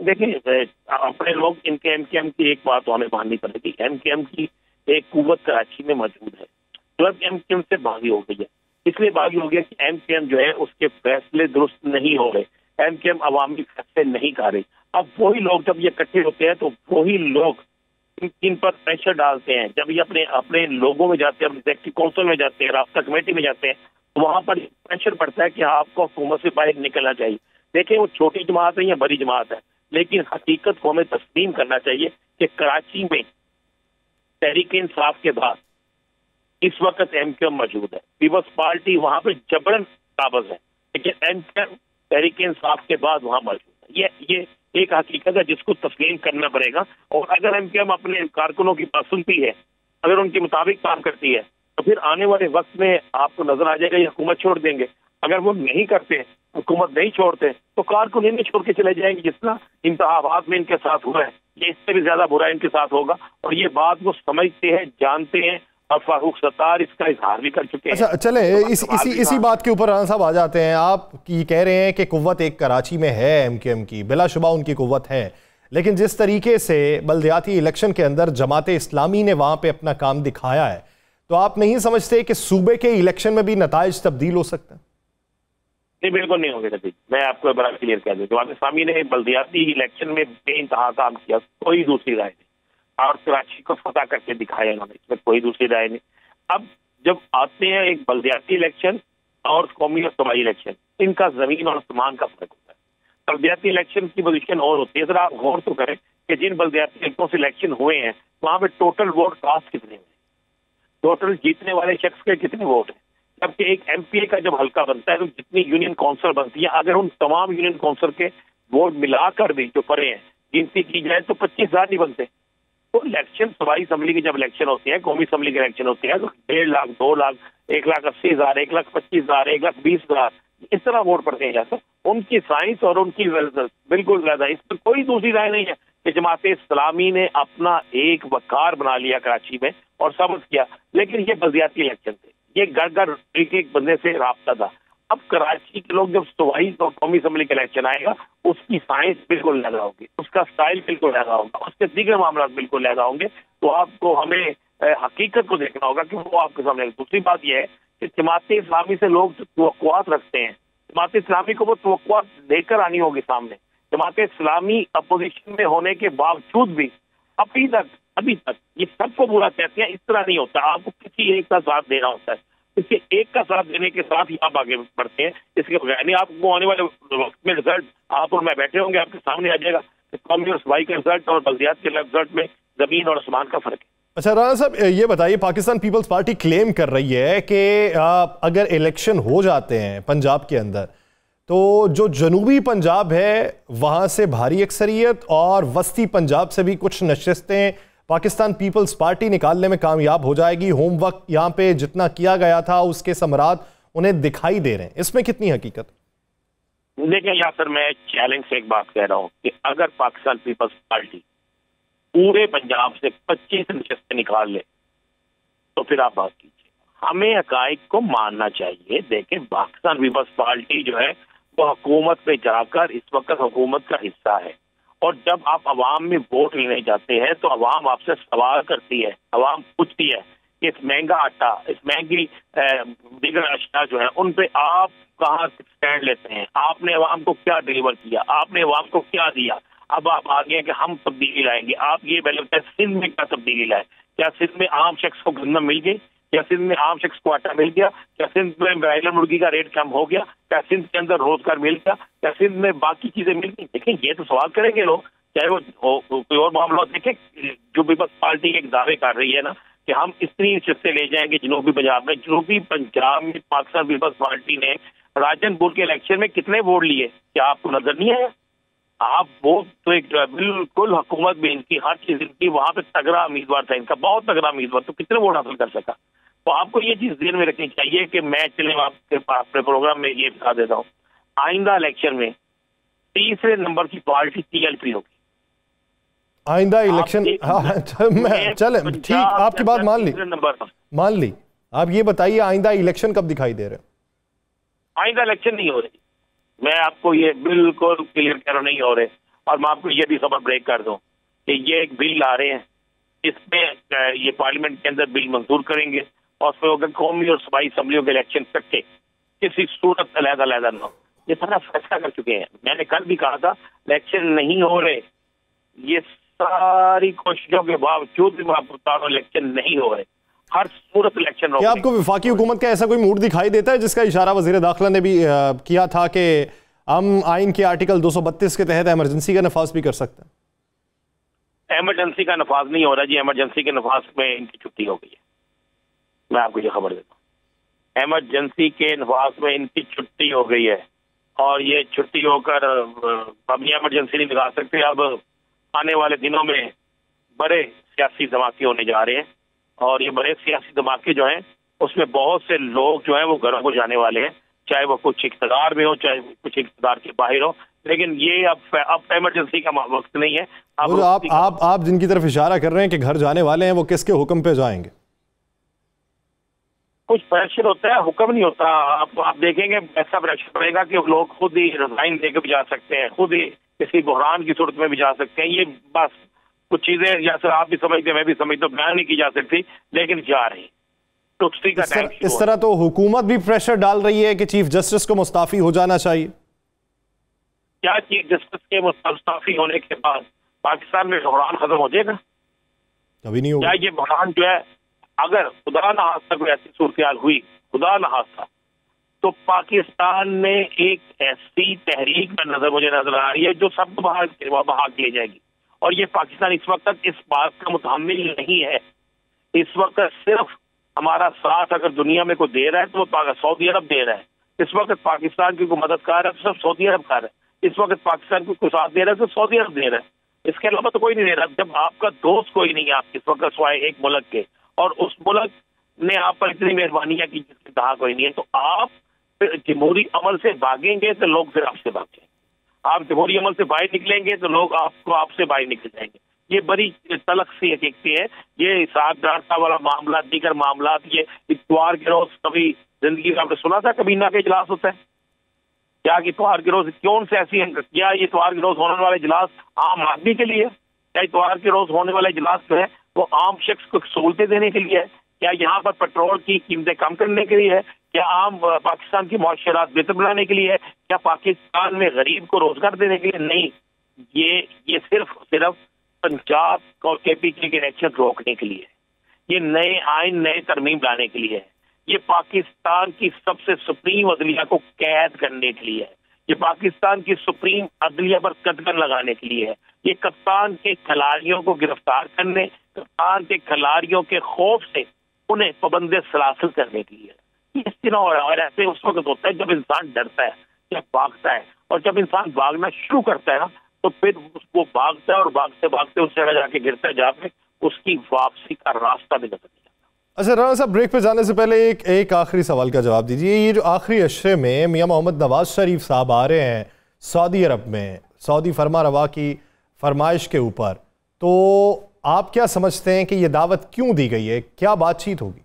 دیکھیں اپنے لوگ ان کے MKM کی ایک بات ہمیں ماننی پڑے گی. MKM کی ایک قوت کراچی میں موجود ہے جو اب MKM سے باغی ہو گئی ہے. اس لیے باغی ہو گیا کہ MKM جو ہے اس کے فیصلے درست نہیں ہو رہے, MKM عوامی فیصلے نہیں کر رہی. اب وہی لوگ جب یہ اکٹھے ہوتے ہیں تو وہی لوگ ان پر پریشر ڈالتے ہیں. جب یہ اپنے لوگوں میں جاتے ہیں, ایگزیکٹو کونسل میں جاتے ہیں, رابطہ کمیٹی میں جاتے ہیں, تو وہاں پر پریشر پڑتا ہے کہ آپ کو حکومت سے باہر نکلنا چاہیے. دیکھیں وہ چھوٹی جماعت ہے یا بڑی جماعت ہے, لیکن حقیقت کو ہمیں تسلیم کرنا چاہیے کہ کراچی میں تحریک انصاف کے بعد اس وقت MKM موجود ہے. پیپلز پارٹی وہاں پہ جبرن قابض ہے, لیکن MKM تحریک انصاف کے بعد وہاں موجود ہے. یہ ایک حقیقت ہے جس کو تسلیم کرنا پڑے گا. اور اگر MKM اپنے کارکنوں کی بات سنتی ہے, اگر ان کے مطابق کام کرتی ہے, تو پھر آنے والے وقت میں آپ کو نظر آ جائے گا یہ حکومت چھوڑ دیں گے. اگر وہ نہیں کرتے, حکومت نہیں چھوڑتے, تو کارکن انہیں چھوڑ کے چلے جائیں گے, جس طرح انتخابات میں ان کے ساتھ ہوا ہے. یہ اس سے بھی زیادہ برا ان کے ساتھ ہوگا, اور یہ بات وہ سمجھتے ہیں, جانتے ہیں, اور فاروق ستار اس کا اظہار بھی کر چکے ہیں. اچھا چلیں اسی بات کے اوپر رانا صاحب آ جاتے ہیں. آپ یہ کہہ رہے ہیں کہ قوت ایک کراچی میں ہے MKM کی, بلا شبہ ان کی قوت ہے, لیکن جس طریقے سے بلدیاتی الیکشن کے اندر جماعت اسلامی نے وہاں پہ اپنا کام دکھایا ہے, تو آپ نہیں سمجھتے کہ صوبے کے الیکشن میں بھی نتائج تبدیل ہو سکتے ہیں؟ نہیں, بالکل نہیں ہوگے نتیجے. میں آپ کو بڑا کلیئر کہہ دوں, جماعت اسلامی نے بلدیاتی الیکشن میں بے انتہا کام کیا, کوئی دوسری رائے نہیں, اور کراچی کو فتح کر کے دکھایا انہوں نے, اس میں کوئی دوسری رائے نہیں. اب جب آتے ہیں ایک بلدیاتی الیکشن اور قومی اور صوبائی الیکشن, ان کا زمین اور آسمان کا فرق ہوتا ہے. بلدیاتی الیکشن کی پوزیشن اور ہوتی ہے. ذرا آپ غور تو کریں کہ جن بلدیاتی الیکشنوں سے الیکشن ہوئے ہیں وہاں پہ ٹوٹل ووٹ کاسٹ کتنے ہوئے, ٹوٹل جیتنے والے شخص کے کتنے ووٹ ہیں. جبکہ ایک MPA کا جب حلقہ بنتا ہے تو جتنی یونین کونسل بنتی ہے, اگر ان تمام یونین کونسل کے ووٹ ملا کر بھی جو پڑے ہیں گنتی کی جائے تو 25,000 نہیں بنتے. تو الیکشن صوبائی اسمبلی کے جب الیکشن ہوتے ہیں, قومی اسمبلی کے الیکشن ہوتے ہیں, تو 1.5 لاکھ 2 لاکھ 1,80,000 1,25,000 1,20,000 اس طرح ووٹ پڑتے ہیں. جیسا ان کی سائنس اور ان کی بالکل زیادہ, اس پر کوئی دوسری رائے نہیں ہے کہ جماعت اسلامی نے اپنا ایک وقار بنا لیا کراچی میں اور ثابت کیا. لیکن یہ بلدیاتی الیکشن تھے, یہ گھر ایک بندے سے رابطہ تھا. اب کراچی کے لوگ جب صوبائی اور قومی اسمبلی کا الیکشن آئے گا, اس کی سائنس بالکل لگا ہوگی, اس کا سٹائل بالکل لگا ہوگا, اس کے دیگر معاملات بالکل لگا ہوں گے. تو آپ کو ہمیں حقیقت کو دیکھنا ہوگا کہ وہ آپ کے سامنے. دوسری بات یہ ہے کہ جماعت اسلامی سے لوگ توقعات رکھتے ہیں, جماعت اسلامی کو وہ توقعات لے کر آنی ہوگی سامنے. جماعت اسلامی اپوزیشن میں ہونے کے باوجود بھی ابھی تک یہ سب کو برا کہتے ہیں. اس طرح نہیں ہوتا, آپ کو کسی ایک کا ساتھ دینا ہوتا ہے, کسی ایک کا ساتھ دینے کے ساتھ ہی آپ آگے بڑھتے ہیں. اس کے بغیر نہیں. آپ کو آنے والے وقت میں رزلٹ آپ اور میں بیٹھے ہوں گے, آپ کے سامنے آ جائے گا کہ قومی اور صوبائی کا رزلٹ اور بلدیات کے رزلٹ میں زمین اور آسمان کا فرق ہے. اچھا رانا صاحب یہ بتائیے, پاکستان پیپلز پارٹی کلیم کر رہی ہے کہ اگر الیکشن ہو جاتے ہیں پنجاب کے اندر, تو جو جنوبی پنجاب ہے وہاں سے بھاری اکثریت اور وسطی پنجاب سے بھی کچھ نشستیں پاکستان پیپلز پارٹی نکالنے میں کامیاب ہو جائے گی. ہوم ورک یہاں پہ جتنا کیا گیا تھا اس کے ثمرات انہیں دکھائی دے رہے ہیں, اس میں کتنی حقیقت؟ دیکھیں یاسر, میں چیلنج سے ایک بات کہہ رہا ہوں کہ اگر پاکستان پیپلز پارٹی پورے پنجاب سے 25 نشستیں نکال لے تو پھر آپ بات کیجیے. ہمیں حقائق کو ماننا چاہیے. دیکھیں پاکستان پیپلز پارٹی جو ہے وہ حکومت میں جا کر اس وقت حکومت کا حصہ ہے, اور جب آپ عوام میں ووٹ لینے جاتے ہیں تو عوام آپ سے سوال کرتی ہے, عوام پوچھتی ہے کہ اس مہنگا آٹا, اس مہنگی دیگر اشیاء جو ہیں ان پہ آپ کہاں اسٹینڈ لیتے ہیں, آپ نے عوام کو کیا ڈیلیور کیا, آپ نے عوام کو کیا دیا. اب آپ آگے ہیں کہ ہم تبدیلی لائیں گے. آپ یہ پہلے سندھ میں کیا تبدیلی لائے, کیا سندھ میں عام شخص کو گندم مل گئی, کیا سندھ میں عام شخص کو آٹا مل گیا, کیا سندھ میں برائلر مرغی کا ریٹ کم ہو گیا, کیا سندھ کے اندر روزگار مل گیا, کیا سندھ میں باقی چیزیں مل گئی. دیکھیں یہ تو سوال کریں گے لوگ, چاہے وہ کوئی اور معاملات. دیکھیں جو پیپلز پارٹی ایک دعوے کر رہی ہے نا کہ ہم اتنی نشستیں لے جائیں گے جنوبی پنجاب میں. جنوبی پنجاب میں پاکستان پیپلز پارٹی نے راجن پور کے الیکشن میں کتنے ووٹ لیے, کیا آپ کو نظر نہیں آیا؟ آپ وہ تو ایک بالکل حکومت میں ان کی ہر چیز ان کی, وہاں پہ تگڑا امیدوار تھا ان کا, بہت تگڑا امیدوار, تو کتنے ووٹ حاصل کر سکا. تو آپ کو یہ چیز ذہن میں رکھنی چاہیے کہ میں چلے آپ کے اپنے پروگرام میں یہ بتا دیتا ہوں, آئندہ الیکشن میں تیسرے نمبر کی پارٹی TLP ہوگی. آئندہ الیکشن چلیں ٹھیک, آپ کی بات مان لی. آپ یہ بتائیے آئندہ الیکشن کب دکھائی دے رہے ہیں؟ آئندہ الیکشن نہیں ہو رہی, میں آپ کو یہ بالکل کلیئر کر رہا, نہیں ہو رہے. اور میں آپ کو یہ بھی خبر بریک کر دوں کہ یہ ایک بل لا رہے ہیں، اس میں یہ پارلیمنٹ کے اندر بل منظور کریں گے اور اس میں ہوگا قومی اور صوبائی اسمبلیوں کے الیکشن اکٹھے، کسی صورت علیحدہ علیحدہ نہ ہو۔ یہ سارا فیصلہ کر چکے ہیں۔ میں نے کل بھی کہا تھا الیکشن نہیں ہو رہے، یہ ساری کوششوں کے باوجود بھی میں آپ کو بتا رہا ہوں الیکشن نہیں ہو رہے، ہر صورت الیکشن ہو۔ کیا آپ کو وفاقی حکومت کا ایسا کوئی موڈ دکھائی دیتا ہے جس کا اشارہ وزیر داخلہ نے بھی کیا تھا کہ ہم آئین کے آرٹیکل 232 کے تحت ایمرجنسی کا نفاذ بھی کر سکتے ہیں؟ ایمرجنسی کا نفاذ نہیں ہو رہا جی، ایمرجنسی کے نفاذ میں ان کی چھٹی ہو گئی ہے، میں آپ کو یہ خبر دیتا ہوں، ایمرجنسی کے نفاذ میں ان کی چھٹی ہو گئی ہے، اور یہ چھٹی ہو کر اب یہ ایمرجنسی نہیں لگا سکتے۔ اب آنے والے دنوں میں بڑے سیاسی دھماکے ہونے جا رہے ہیں، اور یہ بڑے سیاسی دھماکے جو ہیں اس میں بہت سے لوگ جو ہیں وہ گھروں کو جانے والے ہیں، چاہے وہ کچھ اقتدار میں ہو چاہے کچھ اقتدار کے باہر ہو، لیکن یہ اب ایمرجنسی کا وقت نہیں ہے۔ آپ جن کی طرف اشارہ کر رہے ہیں کہ گھر جانے والے ہیں، وہ کس کے حکم پہ جائیں گے؟ کچھ پریشر ہوتا ہے، حکم نہیں ہوتا۔ آپ دیکھیں گے ایسا پریشر پڑے گا کہ لوگ خود ہی ریزائن دے کے بھی جا سکتے ہیں، خود ہی کسی بحران کی صورت میں بھی جا سکتے ہیں۔ یہ بس کچھ چیزیں جیسے آپ بھی سمجھتے میں بھی سمجھتا ہوں، بیان نہیں کی جا سکتی، لیکن جا رہی۔ اس طرح تو حکومت بھی پریشر ڈال رہی ہے کہ چیف جسٹس کو مستعفی ہو جانا چاہیے۔ کیا چیف جسٹس کے مستعفی ہونے کے بعد پاکستان میں بحران ختم ہو جائے گا؟ کبھی نہیں ہوگا۔ کیا یہ بحران جو ہے اگر خدا نہ خواستہ کوئی ایسی صورتحال ہوئی، خدا نہ خواستہ، تو پاکستان میں ایک ایسی تحریک مجھے نظر آ رہی ہے جو سب کو بہا کے لے جائے گی، اور یہ پاکستان اس وقت اس بات کا متحمل نہیں ہے۔ اس وقت صرف ہمارا ساتھ اگر دنیا میں کوئی دے رہا ہے تو وہ سعودی عرب دے رہا ہے۔ اس وقت پاکستان کی کوئی مدد کر رہا ہے تو صرف سعودی عرب کر رہا ہے۔ اس وقت پاکستان کو کوئی ساتھ دے رہا ہے تو سعودی عرب دے رہا ہے، اس کے علاوہ تو کوئی نہیں دے رہا۔ جب آپ کا دوست کوئی نہیں ہے آپ اس وقت سوائے ایک ملک کے، اور اس ملک نے آپ پر اتنی مہربانیاں کی جس کی کہا کوئی نہیں ہے، تو آپ جمہوری عمل سے بھاگیں گے تو لوگ پھر آپ سے بھاگیں گے، آپ جمہوری عمل سے باہر نکلیں گے تو لوگ آپ سے باہر نکل جائیں گے۔ یہ بڑی تلخ سی حقیقت ہے۔ یہ اسحاق ڈار صاحب والا معاملہ، دیگر معاملات، یہ اتوار کے روز کبھی زندگی میں آپ نے سنا تھا کبینہ کا اجلاس ہوتا ہے؟ کیا اتوار کے روز کیوں سے ایسی کیا یہ اتوار کے روز ہونے والا اجلاس عام آدمی کے لیے؟ کیا اتوار کے روز ہونے والا اجلاس جو ہے وہ عام شخص کو سہولتیں دینے کے لیے ہے؟ کیا یہاں پر پیٹرول کی قیمتیں کم کرنے کے لیے ہے؟ کیا عام پاکستان کی معاشرات بہتر بنانے کے لیے ہے؟ کیا پاکستان میں غریب کو روزگار دینے کے لیے؟ نہیں، یہ صرف پنجاب اور کے پی کے الیکشن روکنے کے لیے ہے۔ یہ نئے آئین، نئے ترمیم لانے کے لیے ہے۔ یہ پاکستان کی سب سے سپریم عدلیہ کو قید کرنے کے لیے ہے۔ یہ پاکستان کی سپریم عدلیہ پر قدغن لگانے کے لیے ہے۔ یہ کپتان کے کھلاڑیوں کو گرفتار کرنے، کپتان کے کھلاڑیوں کے خوف سے انہیں پابند سلاسل کرنے کے لیے ہے۔ اس طرح ہو رہا ہے، اور ایسے اس وقت ہوتا ہے جب انسان ڈرتا ہے، جب بھاگتا ہے، اور جب انسان بھاگنا شروع کرتا ہے نا تو پھر وہ بھاگتا ہے اور بھاگتے بھاگتے اس جگہ جا کے گرتا ہے جا کے اس کی واپسی کا راستہ بھی نظر نہیں آتا۔ اچھا رانا صاحب، بریک پہ جانے سے پہلے ایک آخری سوال کا جواب دیجیے۔ یہ جو آخری اشرے میں میاں محمد نواز شریف صاحب آ رہے ہیں سعودی عرب میں سعودی فرما روا کی فرمائش کے اوپر، تو آپ کیا سمجھتے ہیں کہ یہ دعوت کیوں دی گئی ہے؟ کیا بات چیت ہوگی؟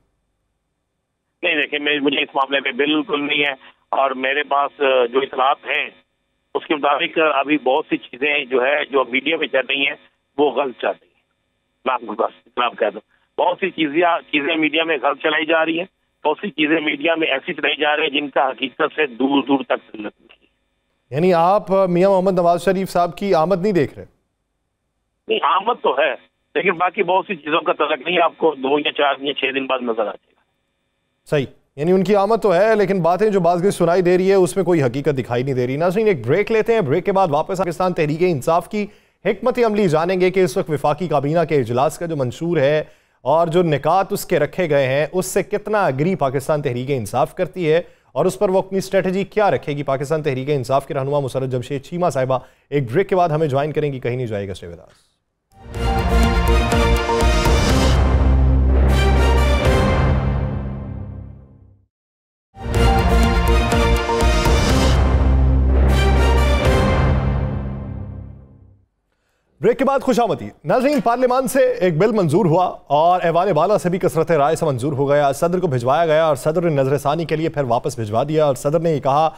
نہیں دیکھیں، مجھے اس معاملے میں بالکل نہیں ہے، اور میرے پاس جو اطلاعات ہیں اس کے مطابق ابھی بہت سی چیزیں جو ہے جو میڈیا میں چل رہی ہیں وہ غلط چل رہی ہیں۔ میں آپ کو بس اتنا کہہ دوں، بہت سی چیزیں میڈیا میں غلط چلائی جا رہی ہیں، بہت سی چیزیں میڈیا میں ایسی چلائی جا رہی ہیں جن کا حقیقت سے دور دور تک تعلق نہیں ہے۔ یعنی آپ میاں محمد نواز شریف صاحب کی آمد نہیں دیکھ رہے؟ نہیں، آمد تو ہے، لیکن باقی بہت سی چیزوں کا تعلق نہیں، آپ کو 2 یا 4 یا 6 دن بعد نظر آ جائے گا۔ صحیح، یعنی ان کی آمد تو ہے لیکن باتیں جو بعض کی سنائی دے رہی ہے اس میں کوئی حقیقت دکھائی نہیں دے رہی۔ ناظرین، ایک بریک لیتے ہیں، بریک کے بعد واپس پاکستان تحریک انصاف کی حکمت عملی جانیں گے کہ اس وقت وفاقی کابینہ کے اجلاس کا جو منشور ہے اور جو نکات اس کے رکھے گئے ہیں اس سے کتنا اگری پاکستان تحریک انصاف کرتی ہے، اور اس پر وہ اپنی اسٹریٹجی کیا رکھے گی۔ پاکستان تحریک انصاف کے رہنما مسرت جمشید چیمہ صاحبہ ایک بریک کے بعد ہمیں جوائن کریں گی، کہیں نہیں جائے گا، اسٹے ود اس۔ بریک کے بعد خوش آمدید ناظرین۔ پارلیمان سے ایک بل منظور ہوا اور ایوان بالا سے بھی کثرت رائے سے منظور ہو گیا، صدر کو بھجوایا گیا اور صدر نے نظر ثانی کے لیے پھر واپس بھجوا دیا، اور صدر نے یہ کہا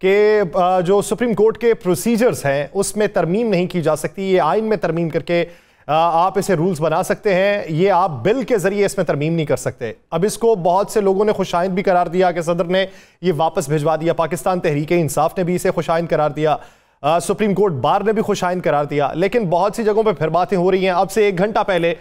کہ جو سپریم کورٹ کے پروسیجرز ہیں اس میں ترمیم نہیں کی جا سکتی، یہ آئین میں ترمیم کر کے آپ اسے رولز بنا سکتے ہیں، یہ آپ بل کے ذریعے اس میں ترمیم نہیں کر سکتے۔ اب اس کو بہت سے لوگوں نے خوش آئند بھی قرار دیا کہ صدر نے یہ واپس بھجوا دیا، پاکستان تحریک انصاف نے بھی اسے خوش آئند قرار دیا، سپریم کورٹ بار نے بھی خوش آئند قرار دیا، لیکن بہت سی جگہوں پہ پھر باتیں ہو رہی ہیں۔ اب سے 1 گھنٹہ پہلے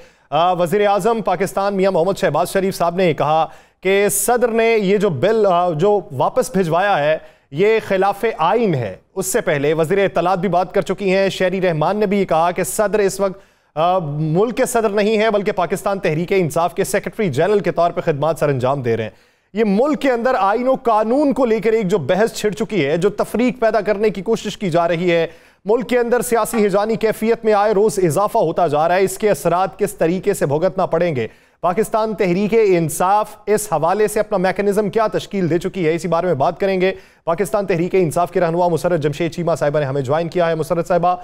وزیر اعظم پاکستان میاں محمد شہباز شریف صاحب نے کہا کہ صدر نے یہ جو بل جو واپس بھجوایا ہے یہ خلاف آئین ہے۔ اس سے پہلے وزیر اطلاعات بھی بات کر چکی ہیں، شہری رحمان نے بھی یہ کہا کہ صدر اس وقت ملک کے صدر نہیں ہے بلکہ پاکستان تحریک انصاف کے سیکرٹری جنرل کے طور پہ خدمات سر انجام دے رہے ہیں۔ یہ ملک کے اندر آئین و قانون کو لے کر ایک جو بحث چھڑ چکی ہے، جو تفریق پیدا کرنے کی کوشش کی جا رہی ہے، ملک کے اندر سیاسی ہجانی کیفیت میں آئے روز اضافہ ہوتا جا رہا ہے، اس کے اثرات کس طریقے سے بھگتنا پڑیں گے، پاکستان تحریک انصاف اس حوالے سے اپنا میکنزم کیا تشکیل دے چکی ہے، اسی بارے میں بات کریں گے۔ پاکستان تحریک انصاف کے رہنما مسرت جمشید چیمہ صاحبہ نے ہمیں جوائن کیا ہے۔ مسرت صاحبہ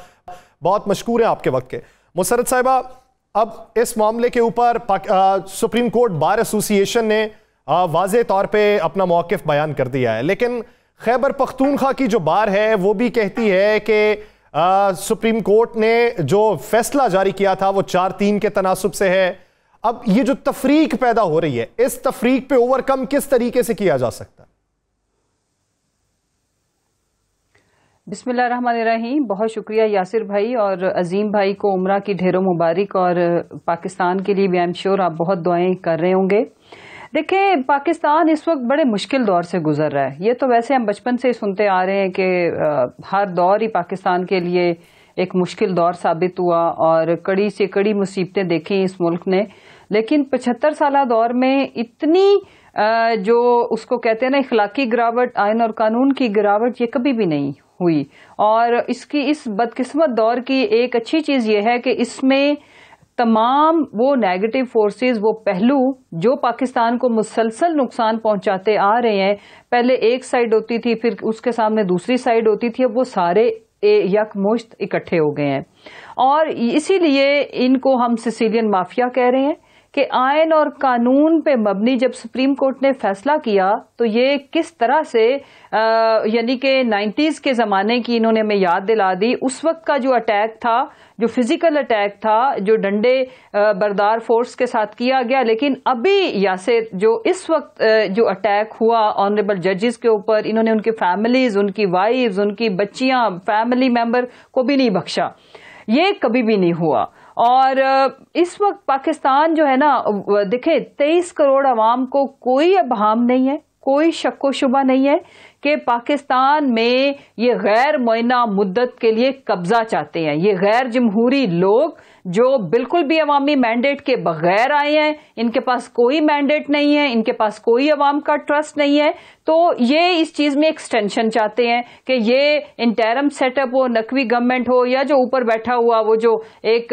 بہت مشکور ہیں آپ کے وقت کے۔ مسرت صاحبہ، اب اس معاملے کے اوپر سپریم کورٹ بار ایسوسی ایشن نے واضح طور پہ اپنا موقف بیان کر دیا ہے، لیکن خیبر پختونخوا کی جو بار ہے وہ بھی کہتی ہے کہ سپریم کورٹ نے جو فیصلہ جاری کیا تھا وہ 4-3 کے تناسب سے ہے۔ اب یہ جو تفریق پیدا ہو رہی ہے، اس تفریق پہ اوورکم کس طریقے سے کیا جا سکتا ہے؟ بسم اللہ الرحمن الرحیم۔ بہت شکریہ یاسر بھائی اور عظیم بھائی کو عمرہ کی ڈھیروں مبارک، اور پاکستان کے لیے بھی آئی ایم شیور آپ بہت دعائیں کر رہے ہوں گے۔ دیکھیں، پاکستان اس وقت بڑے مشکل دور سے گزر رہا ہے۔ یہ تو ویسے ہم بچپن سے سنتے آ رہے ہیں کہ ہر دور ہی پاکستان کے لیے ایک مشکل دور ثابت ہوا اور کڑی سے کڑی مصیبتیں دیکھیں اس ملک نے، لیکن 75 سالہ دور میں اتنی جو اس کو کہتے ہیں نا اخلاقی گراوٹ، آئین اور قانون کی گراوٹ، یہ کبھی بھی نہیں ہوئی۔ اور اس بدقسمت دور کی ایک اچھی چیز یہ ہے کہ اس میں تمام وہ نیگیٹو فورسز، وہ پہلو جو پاکستان کو مسلسل نقصان پہنچاتے آ رہے ہیں، پہلے ایک سائیڈ ہوتی تھی، پھر اس کے سامنے دوسری سائیڈ ہوتی تھی، اب وہ سارے یکمشت اکٹھے ہو گئے ہیں، اور اسی لیے ان کو ہم سیسیلین مافیا کہہ رہے ہیں کہ آئین اور قانون پہ مبنی جب سپریم کورٹ نے فیصلہ کیا تو یہ کس طرح سے یعنی کہ 90s کے زمانے کی انہوں نے ہمیں یاد دلا دی۔ اس وقت کا جو اٹیک تھا، جو فزیکل اٹیک تھا، جو ڈنڈے بردار فورس کے ساتھ کیا گیا، لیکن ابھی یاسر جو اس وقت جو اٹیک ہوا آنریبل ججز کے اوپر، انہوں نے ان کی فیملیز، ان کی وائفز، ان کی بچیاں، فیملی ممبر کو بھی نہیں بخشا، یہ کبھی بھی نہیں ہوا۔ اور اس وقت پاکستان جو ہے نا، دیکھیں 23 کروڑ عوام کو کوئی ابہام نہیں ہے، کوئی شک و شبہ نہیں ہے کہ پاکستان میں یہ غیر معینہ مدت کے لیے قبضہ چاہتے ہیں، یہ غیر جمہوری لوگ جو بالکل بھی عوامی مینڈیٹ کے بغیر آئے ہیں، ان کے پاس کوئی مینڈیٹ نہیں ہے، ان کے پاس کوئی عوام کا ٹرسٹ نہیں ہے، تو یہ اس چیز میں ایکسٹینشن چاہتے ہیں کہ یہ انٹرم سیٹ اپ ہو، نقوی گورنمنٹ ہو، یا جو اوپر بیٹھا ہوا وہ جو ایک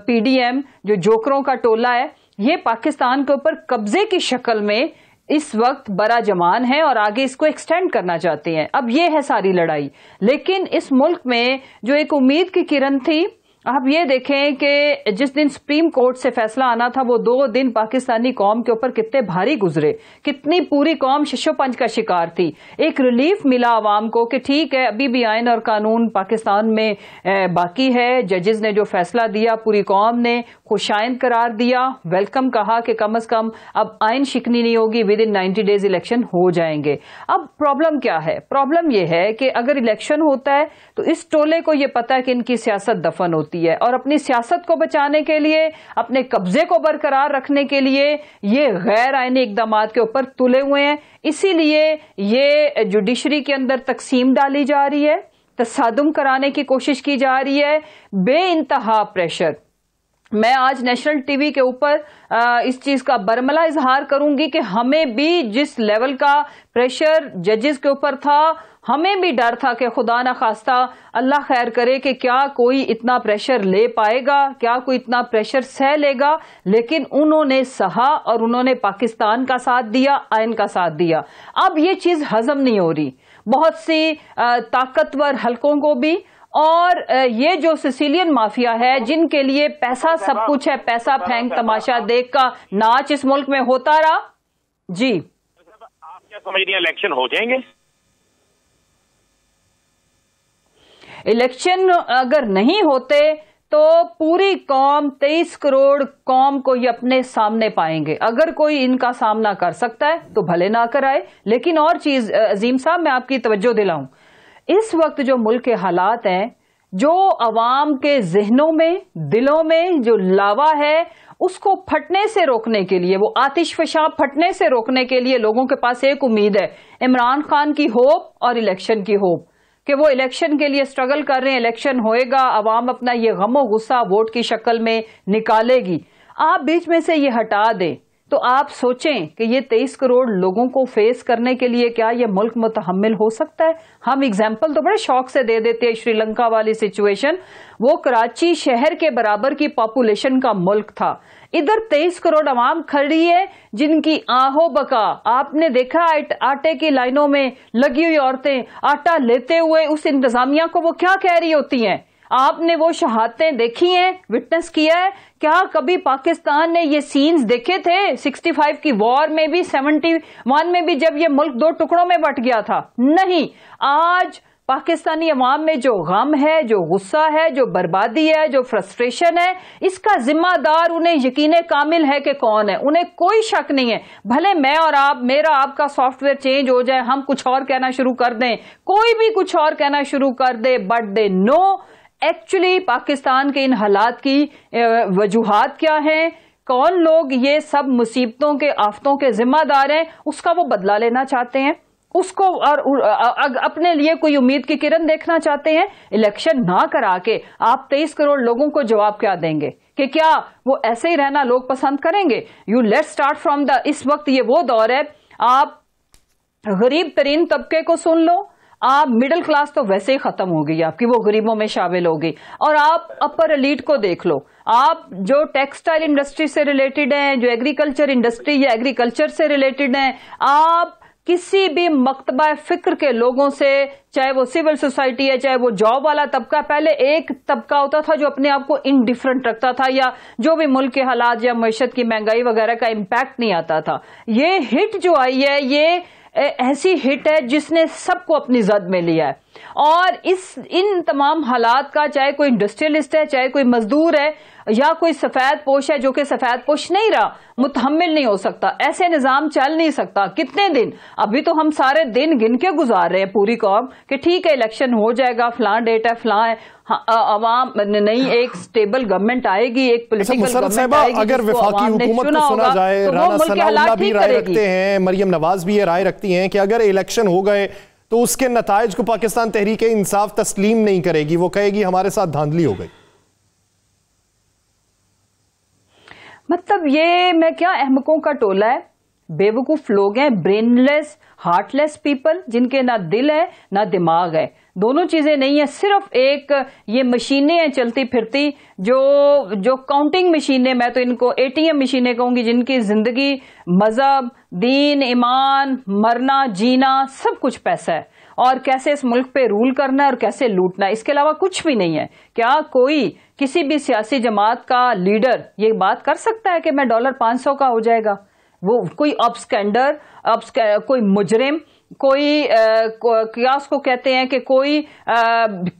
پی ڈی ایم جو جوکروں کا ٹولہ ہے، یہ پاکستان کے اوپر قبضے کی شکل میں اس وقت برا جمان ہے اور آگے اس کو ایکسٹینڈ کرنا چاہتے ہیں۔ اب یہ ہے ساری لڑائی، لیکن اس ملک میں جو ایک امید کی کرن تھی، آپ یہ دیکھیں کہ جس دن سپریم کورٹ سے فیصلہ آنا تھا وہ 2 دن پاکستانی قوم کے اوپر کتنے بھاری گزرے، کتنی پوری قوم شش و پنج کا شکار تھی۔ ایک ریلیف ملا عوام کو کہ ٹھیک ہے، ابھی بھی آئین اور قانون پاکستان میں باقی ہے، ججز نے جو فیصلہ دیا پوری قوم نے خوش آئند قرار دیا، ویلکم کہا کہ کم از کم اب آئین شکنی نہیں ہوگی، ود ان 90 ڈیز الیکشن ہو جائیں گے۔ اب پرابلم کیا ہے؟ پرابلم یہ ہے کہ اگر الیکشن ہوتا ہے تو اس ٹولے کو یہ پتا ہے کہ ان کی سیاست دفن ہوتی ہے، اور اپنی سیاست کو بچانے کے لیے، اپنے قبضے کو برقرار رکھنے کے لیے یہ غیر آئینی اقدامات کے اوپر تلے ہوئے ہیں۔ اسی لیے یہ جوڈیشری کے اندر تقسیم ڈالی جا رہی ہے، تصادم کرانے کی کوشش کی جا رہی ہے، بے انتہا پریشر۔ میں آج نیشنل ٹی وی کے اوپر اس چیز کا برملا اظہار کروں گی کہ ہمیں بھی جس لیول کا پریشر ججز کے اوپر تھا، ہمیں بھی ڈر تھا کہ خدا نخواستہ اللہ خیر کرے کہ کیا کوئی اتنا پریشر لے پائے گا، کیا کوئی اتنا پریشر سہ لے گا، لیکن انہوں نے سہا اور انہوں نے پاکستان کا ساتھ دیا، آئین کا ساتھ دیا۔ اب یہ چیز ہضم نہیں ہو رہی بہت سی طاقتور حلقوں کو بھی، اور یہ جو سیسیلین مافیا ہے جن کے لیے پیسہ سب کچھ ہے، پیسہ پھینک تماشا دیکھ کا ناچ اس ملک میں ہوتا رہا۔ جی آپ کیا سمجھ رہی ہیں الیکشن ہو جائیں گے؟ الیکشن اگر نہیں ہوتے تو پوری قوم 23 کروڑ قوم کو یہ اپنے سامنے پائیں گے. اگر کوئی ان کا سامنا کر سکتا ہے تو بھلے نہ کرائے. لیکن اور چیز عظیم صاحب میں آپ کی توجہ دلاؤں, اس وقت جو ملک کے حالات ہیں, جو عوام کے ذہنوں میں دلوں میں جو لاوا ہے اس کو پھٹنے سے روکنے کے لیے, وہ آتش فشاں پھٹنے سے روکنے کے لیے لوگوں کے پاس ایک امید ہے, عمران خان کی ہوپ اور الیکشن کی ہوپ, کہ وہ الیکشن کے لیے سٹرگل کر رہے ہیں, الیکشن ہوئے گا, عوام اپنا یہ غم و غصہ ووٹ کی شکل میں نکالے گی. آپ بیچ میں سے یہ ہٹا دیں تو آپ سوچیں کہ یہ 23 کروڑ لوگوں کو فیس کرنے کے لیے کیا یہ ملک متحمل ہو سکتا ہے؟ ہم اگزامپل تو بڑے شوق سے دے دیتے ہیں, شری لنکا والی سچویشن, وہ کراچی شہر کے برابر کی پاپولیشن کا ملک تھا, ادھر 23 کروڑ عوام کھڑی ہے جن کی آہو بکا, آپ نے دیکھا آٹے کی لائنوں میں لگی ہوئی عورتیں آٹا لیتے ہوئے اس انتظامیہ کو وہ کیا کہہ رہی ہوتی ہیں. آپ نے وہ شہادتیں دیکھی ہیں, وٹنس کیا ہے. کیا کبھی پاکستان نے یہ سینز دیکھے تھے 65 کی وار میں بھی, 71 میں بھی, جب یہ ملک 2 ٹکڑوں میں بٹ گیا تھا؟ نہیں. آج پاکستانی عوام میں جو غم ہے, جو غصہ ہے, جو بربادی ہے, جو فرسٹریشن ہے, اس کا ذمہ دار انہیں یقین کامل ہے کہ کون ہے. انہیں کوئی شک نہیں ہے, بھلے میں اور آپ, میرا آپ کا سافٹ ویئر چینج ہو جائے, ہم کچھ اور کہنا شروع کر دیں, کوئی بھی کچھ اور کہنا شروع کر دے, but they know actually Pakistan کے ان حالات کی وجوہات کیا ہیں, کون لوگ یہ سب مصیبتوں کے آفتوں کے ذمہ دار ہیں, اس کا وہ بدلہ لینا چاہتے ہیں, اس کو اور اپنے لیے کوئی امید کی کرن دیکھنا چاہتے ہیں. الیکشن نہ کرا کے آپ 23 کروڑ لوگوں کو جواب کیا دیں گے کہ کیا وہ ایسے ہی رہنا لوگ پسند کریں گے؟ یو لیٹ اسٹارٹ فرام اس وقت یہ وہ دور ہے, آپ غریب ترین طبقے کو سن لو, آپ مڈل کلاس تو ویسے ہی ختم ہو گئی آپ کی, وہ غریبوں میں شامل ہو گئی, اور آپ اپر ایلیٹ کو دیکھ لو, آپ جو ٹیکسٹائل انڈسٹری سے ریلیٹڈ ہیں, جو ایگریکلچر انڈسٹری یا ایگریکلچر سے ریلیٹڈ ہیں, آپ کسی بھی مکتبہ فکر کے لوگوں سے, چاہے وہ سول سوسائٹی ہے, چاہے وہ جاب والا طبقہ, پہلے ایک طبقہ ہوتا تھا جو اپنے آپ کو انڈیفرنٹ رکھتا تھا یا جو بھی ملک کے حالات یا معیشت کی مہنگائی وغیرہ کا امپیکٹ نہیں آتا تھا. یہ ہٹ جو آئی ہے, یہ ایسی ہٹ ہے جس نے سب کو اپنی زد میں لیا ہے, اور ان تمام حالات کا چاہے کوئی انڈسٹریلسٹ ہے, چاہے کوئی مزدور ہے, یا کوئی سفید پوش ہے جو کہ سفید پوش نہیں رہا, متحمل نہیں ہو سکتا. ایسے نظام چل نہیں سکتا. کتنے دن, ابھی تو ہم سارے دن گن کے گزار رہے ہیں پوری قوم کہ ٹھیک ہے الیکشن ہو جائے گا, فلاں ڈیٹ ہے, فلاں ہے, عوام نہیں, ایک سٹیبل گورنمنٹ آئے گی, ایک پولیٹیکل گورنمنٹ آئے گی, اگر وفاقی حکومت کو سنا جائے, رانا ثناء اللہ بھی رائے رکھتے ہیں, مریم نواز بھی یہ رائے رکھتی ہیں کہ اگر الیکشن ہو گئے تو اس کے نتائج کو پاکستان تحریک انصاف تسلیم نہیں کرے گی, وہ کہے گی ہمارے ساتھ دھاندلی ہو گئی. مطلب یہ میں کیا, احمقوں کا ٹولہ ہے, بے وقوف لوگ ہیں, برین لیس, ہارٹ لیس پیپل, جن کے نہ دل ہے نہ دماغ ہے, دونوں چیزیں نہیں ہیں. صرف ایک یہ مشینیں ہیں چلتی پھرتی, جو کاؤنٹنگ مشینیں, میں تو ان کو ATM مشینیں کہوں گی, جن کی زندگی, مذہب, دین, ایمان, مرنا, جینا, سب کچھ پیسہ ہے, اور کیسے اس ملک پہ رول کرنا ہے اور کیسے لوٹنا ہے, اس کے علاوہ کچھ بھی نہیں ہے. کیا کوئی کسی بھی سیاسی جماعت کا لیڈر یہ بات کر سکتا ہے کہ میں $500 کا ہو جائے گا؟ وہ کوئی ابسکینڈر, کوئی مجرم, کوئی کیا اس کو کہتے ہیں کہ کوئی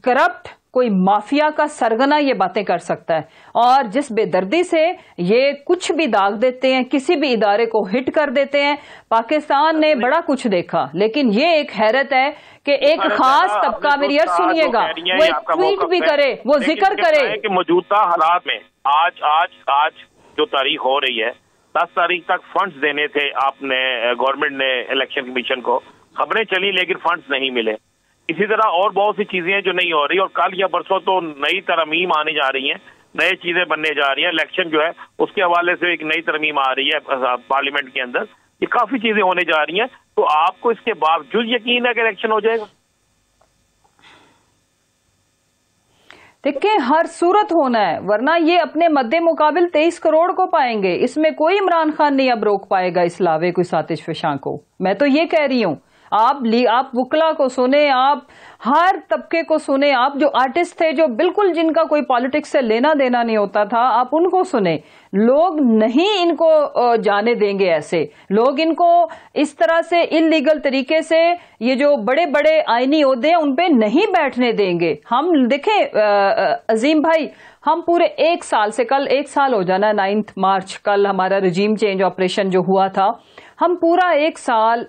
کرپٹ, کوئی مافیا کا سرگنا یہ باتیں کر سکتا ہے. اور جس بے دردی سے یہ کچھ بھی داغ دیتے ہیں, کسی بھی ادارے کو ہٹ کر دیتے ہیں. پاکستان نے بڑا کچھ دیکھا, لیکن یہ ایک حیرت ہے کہ ایک خاص طبقہ, میری عرض سنیے گا, وہ ایک ٹویٹ بھی کرے, وہ ذکر کرے کہ موجودہ حالات میں آج جو تاریخ ہو رہی ہے, 10 تاریخ تک فنڈز دینے تھے آپ نے, گورنمنٹ نے الیکشن کمیشن کو, خبریں چلی لیکن فنڈز نہیں ملے. اسی طرح اور بہت سی چیزیں ہیں جو نہیں ہو رہی, اور کل یا پرسوں تو نئی ترمیم آنے جا رہی ہیں, نئے چیزیں بننے جا رہی ہیں. الیکشن جو ہے اس کے حوالے سے ایک نئی ترمیم آ رہی ہے پارلیمنٹ کے اندر, یہ کافی چیزیں ہونے جا رہی ہیں. تو آپ کو اس کے باوجود یقین ہے کہ الیکشن ہو جائے گا؟ دیکھیں, ہر صورت ہونا ہے, ورنہ یہ اپنے مد مقابل 23 کروڑ کو پائیں گے. اس میں کوئی عمران خان نہیں اب روک پائے گا اس لاوے کوئی ساتش فشاں کو. میں تو یہ کہہ رہی ہوں, آپ وکلا کو سنیں, آپ ہر طبقے کو سنیں, آپ جو آرٹسٹ تھے جو بالکل جن کا کوئی پالیٹکس سے لینا دینا نہیں ہوتا تھا, آپ ان کو سنیں. لوگ نہیں ان کو جانے دیں گے ایسے, لوگ ان کو اس طرح سے انلیگل طریقے سے یہ جو بڑے بڑے آئینی عہدے ہیں ان پہ نہیں بیٹھنے دیں گے. ہم دیکھیں عظیم بھائی, ہم پورے 1 سال سے, کل 1 سال ہو جانا, 9 مارچ کل ہمارا رجیم چینج آپریشن جو ہوا تھا, ہم پورا 1 سال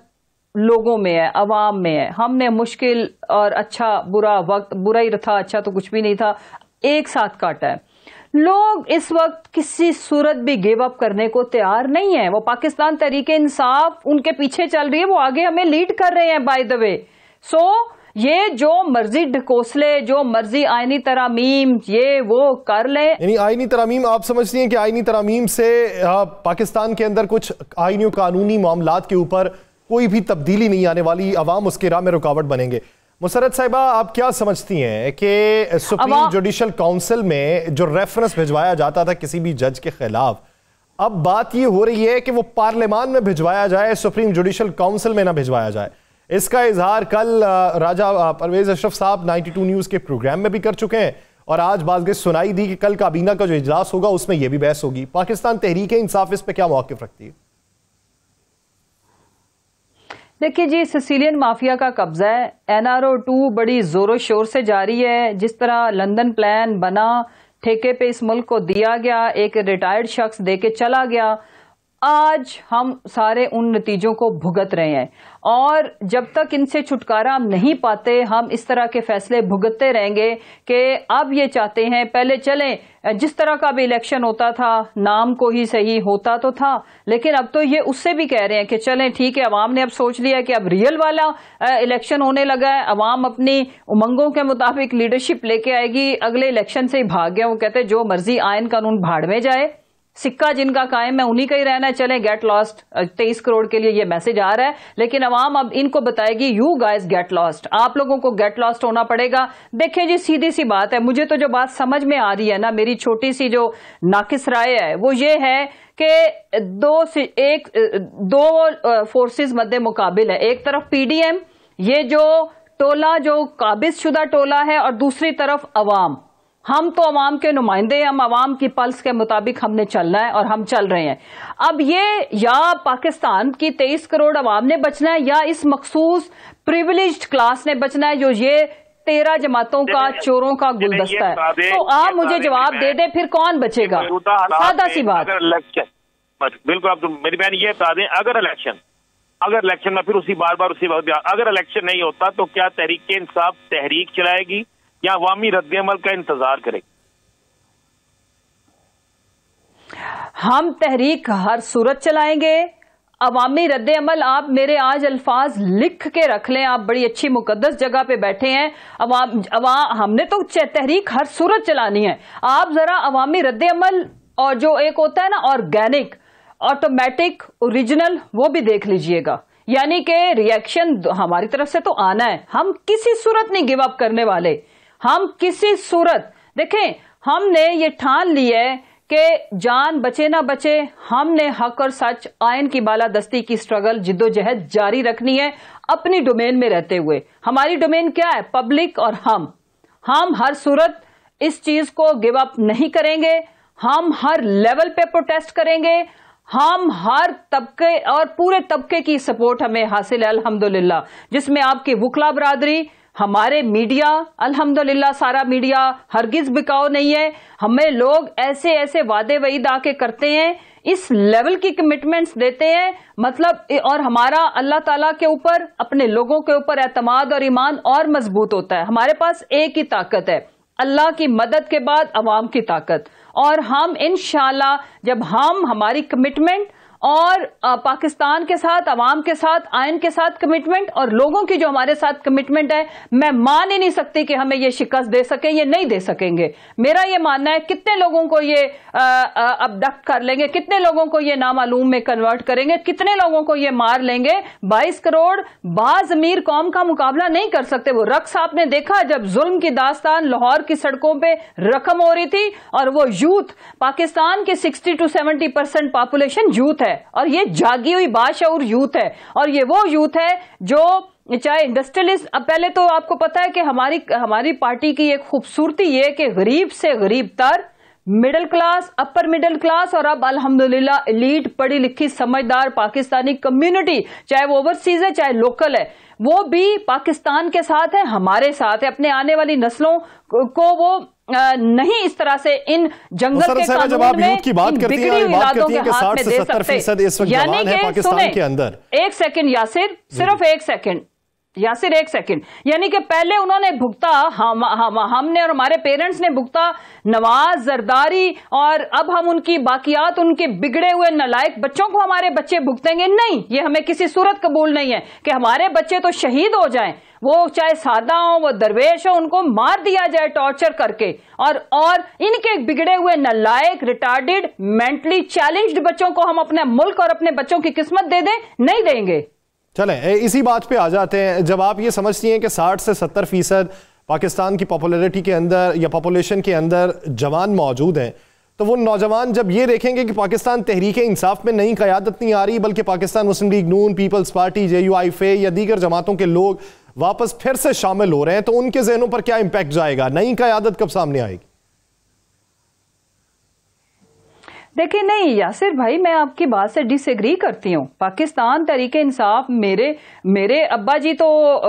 لوگوں میں ہے, عوام میں ہے. ہم نے مشکل اور اچھا برا وقت, برا ہی تھا, اچھا تو کچھ بھی نہیں تھا, ایک ساتھ کاٹا ہے. لوگ اس وقت کسی صورت بھی گیو اپ کرنے کو تیار نہیں ہیں. وہ پاکستان تحریک انصاف ان کے پیچھے چل رہی ہے, وہ آگے ہمیں لیڈ کر رہے ہیں بائی دا وے. سو یہ جو مرضی ڈھکوسلے, جو مرضی آئینی ترامیم یہ وہ کر لیں. یعنی آئینی ترامیم آپ سمجھتی ہیں کہ آئینی ترامیم سے پاکستان کے اندر کچھ آئینی و قانونی معاملات کے اوپر کوئی بھی تبدیلی نہیں آنے والی, عوام اس کے راہ میں رکاوٹ بنیں گے؟ مسرت صاحبہ آپ کیا سمجھتی ہیں کہ سپریم جوڈیشل کاؤنسل میں جو ریفرنس بھجوایا جاتا تھا کسی بھی جج کے خلاف, اب بات یہ ہو رہی ہے کہ وہ پارلیمان میں بھجوایا جائے, سپریم جوڈیشل کاؤنسل میں نہ بھجوایا جائے. اس کا اظہار کل راجہ پرویز اشرف صاحب 92 نیوز کے پروگرام میں بھی کر چکے ہیں, اور آج بازگشت سنائی دی کہ کل کابینہ کا جو اجلاس ہوگا اس میں یہ بھی بحث ہوگی. پاکستان تحریک انصاف اس پہ کیا موقف رکھتی ہے؟ دیکھیے جی, سسیلین مافیا کا قبضہ ہے, NRO2 بڑی زور و شور سے جاری ہے. جس طرح لندن پلان بنا, ٹھیکے پہ اس ملک کو دیا گیا, ایک ریٹائرڈ شخص دے کے چلا گیا, آج ہم سارے ان نتیجوں کو بھگت رہے ہیں. اور جب تک ان سے چھٹکارا ہم نہیں پاتے, ہم اس طرح کے فیصلے بھگتتے رہیں گے کہ اب یہ چاہتے ہیں پہلے چلیں, جس طرح کا بھی الیکشن ہوتا تھا نام کو ہی صحیح ہوتا تو تھا, لیکن اب تو یہ اس سے بھی کہہ رہے ہیں کہ چلیں ٹھیک ہے, عوام نے اب سوچ لیا کہ اب ریئل والا الیکشن ہونے لگا ہے, عوام اپنی امنگوں کے مطابق لیڈرشپ لے کے آئے گی, اگلے الیکشن سے ہی بھاگ گیا. وہ کہتے جو مرضی آئین قانون بھاڑ میں جائے, سکہ جن کا قائم ہے انہی کا ہی رہنا ہے, چلیں گیٹ لاسٹ. 23 کروڑ کے لیے یہ میسج آ رہا ہے, لیکن عوام اب ان کو بتائے گی یو گائز گیٹ لاسٹ, آپ لوگوں کو گیٹ لاسٹ ہونا پڑے گا. دیکھیں جی سیدھی سی بات ہے, مجھے تو جو بات سمجھ میں آ رہی ہے نا, میری چھوٹی سی جو ناقص رائے ہے وہ یہ ہے کہ دو فورسز مد مقابل ہے. ایک طرف PDM, یہ جو ٹولہ جو قابض شدہ ٹولہ ہے, اور دوسری طرف عوام. ہم تو عوام کے نمائندے, ہم عوام کی پلس کے مطابق ہم نے چلنا ہے اور ہم چل رہے ہیں. اب یہ یا پاکستان کی 23 کروڑ عوام نے بچنا ہے, یا اس مخصوص پریویلیجڈ کلاس نے بچنا ہے جو یہ 13 جماعتوں کا چوروں کا گلدستہ ہے. تو آپ مجھے جواب دے دیں پھر کون بچے گا, سادہ سی بات. بالکل, آپ میری بہن یہ بتا دیں, اگر الیکشن میں پھر اسی بار اسی وقت, اگر الیکشن نہیں ہوتا تو کیا تحریک انصاف تحریک چلائے گی یا عوامی رد عمل کا انتظار کرے گی؟ ہم تحریک ہر صورت چلائیں گے. عوامی رد عمل آپ میرے آج الفاظ لکھ کے رکھ لیں, آپ بڑی اچھی مقدس جگہ پہ بیٹھے ہیں. ہم نے تو تحریک ہر صورت چلانی ہے. آپ ذرا عوامی رد عمل اور جو ایک ہوتا ہے نا آرگینک, آٹومیٹک, اوریجنل, وہ بھی دیکھ لیجئے گا. یعنی کہ ریئیکشن ہماری طرف سے تو آنا ہے, ہم کسی صورت نہیں گیو اپ کرنے والے, ہم کسی صورت. دیکھیں ہم نے یہ ٹھان لی ہے کہ جان بچے نہ بچے, ہم نے حق اور سچ, آئین کی بالادستی کی سٹرگل, جد و جہد جاری رکھنی ہے اپنی ڈومین میں رہتے ہوئے. ہماری ڈومین کیا ہے؟ پبلک, اور ہم ہر صورت اس چیز کو گیو اپ نہیں کریں گے. ہم ہر لیول پہ پروٹیسٹ کریں گے. ہم ہر طبقے اور پورے طبقے کی سپورٹ ہمیں حاصل ہے الحمدللہ, جس میں آپ کی وکلا برادری, ہمارے میڈیا, الحمدللہ سارا میڈیا ہرگز بکاؤ نہیں ہے. ہمیں لوگ ایسے ایسے وعدے وعید آ کے کرتے ہیں, اس لیول کی کمٹمنٹس دیتے ہیں, مطلب, اور ہمارا اللہ تعالیٰ کے اوپر, اپنے لوگوں کے اوپر اعتماد اور ایمان اور مضبوط ہوتا ہے. ہمارے پاس ایک ہی طاقت ہے, اللہ کی مدد کے بعد عوام کی طاقت. اور ہم انشاءاللہ جب ہماری کمٹمنٹ اور پاکستان کے ساتھ, عوام کے ساتھ, آئین کے ساتھ کمٹمنٹ, اور لوگوں کی جو ہمارے ساتھ کمٹمنٹ ہے, میں مان ہی نہیں سکتی کہ ہمیں یہ شکست دے سکیں, یہ نہیں دے سکیں گے. میرا یہ ماننا ہے کتنے لوگوں کو یہ ابڈکٹ کر لیں گے, کتنے لوگوں کو یہ نامعلوم میں کنورٹ کریں گے, کتنے لوگوں کو یہ مار لیں گے. 22 کروڑ بعض امیر قوم کا مقابلہ نہیں کر سکتے. وہ رقص آپ نے دیکھا جب ظلم کی داستان لاہور کی سڑکوں پہ رقم ہو رہی تھی, اور وہ یوتھ, پاکستان کے 60 to 70% پاپولیشن یوتھ ہے. اور یہ جاگی ہوئی باشعور یوتھ ہے, اور یہ وہ یوتھ ہے جو چاہے انڈسٹریلسٹ. اب پہلے تو آپ کو پتا ہے کہ ہماری پارٹی کی ایک خوبصورتی یہ کہ غریب سے غریب تر, middle class, upper middle class, اور اب الحمدللہ ایلیٹ پڑھی لکھی سمجھدار پاکستانی کمیونٹی, چاہے وہ اوورسیز ہے چاہے لوکل ہے, وہ بھی پاکستان کے ساتھ ہے, ہمارے ساتھ ہے. اپنے آنے والی نسلوں کو وہ نہیں اس طرح سے ان جنگل کے قانون میں بگڑی ہوئی اولادوں کے ہاتھ میں دے سکتے. یعنی کہ سنیں, ایک سیکنڈ یاسر, صرف ایک سیکنڈ یاسر, ایک سیکنڈ. یعنی کہ پہلے انہوں نے بھگتا, ہم نے اور ہمارے پیرنٹس نے بھگتا نواز, زرداری, اور اب ہم ان کی باقیات, ان کے بگڑے ہوئے نالائق بچوں کو ہمارے بچے بھگتیں گے. نہیں, یہ ہمیں کسی صورت قبول نہیں ہے کہ ہمارے بچے تو شہید ہو جائیں, وہ چاہے سادہ ہوں, وہ درویش ہوں, ان کو مار دیا جائے ٹارچر کر کے, اور ان کے بگڑے ہوئے نالائق, ریٹارڈڈ, مینٹلی چیلنجڈ بچوں کو ہم اپنے ملک اور اپنے بچوں کی قسمت دے دیں؟ نہیں دیں گے. چلیں اسی بات پہ آ جاتے ہیں. جب آپ یہ سمجھتی ہیں کہ 60 سے 70% پاکستان کی پاپولیرٹی کے اندر یا پاپولیشن کے اندر جوان موجود ہیں, تو وہ نوجوان جب یہ دیکھیں گے کہ پاکستان تحریک انصاف میں نئی قیادت نہیں آ رہی, بلکہ پاکستان مسلم لیگ نون, پیپلز پارٹی, JUIF یا دیگر جماعتوں کے لوگ واپس پھر سے شامل ہو رہے ہیں, تو ان کے ذہنوں پر کیا امپیکٹ جائے گا؟ نئی قیادت کب سامنے آئے گی؟ دیکھیں, نہیں یاسر بھائی, میں آپ کی بات سے ڈس ایگری کرتی ہوں. پاکستان تحریک انصاف, میرے ابا جی تو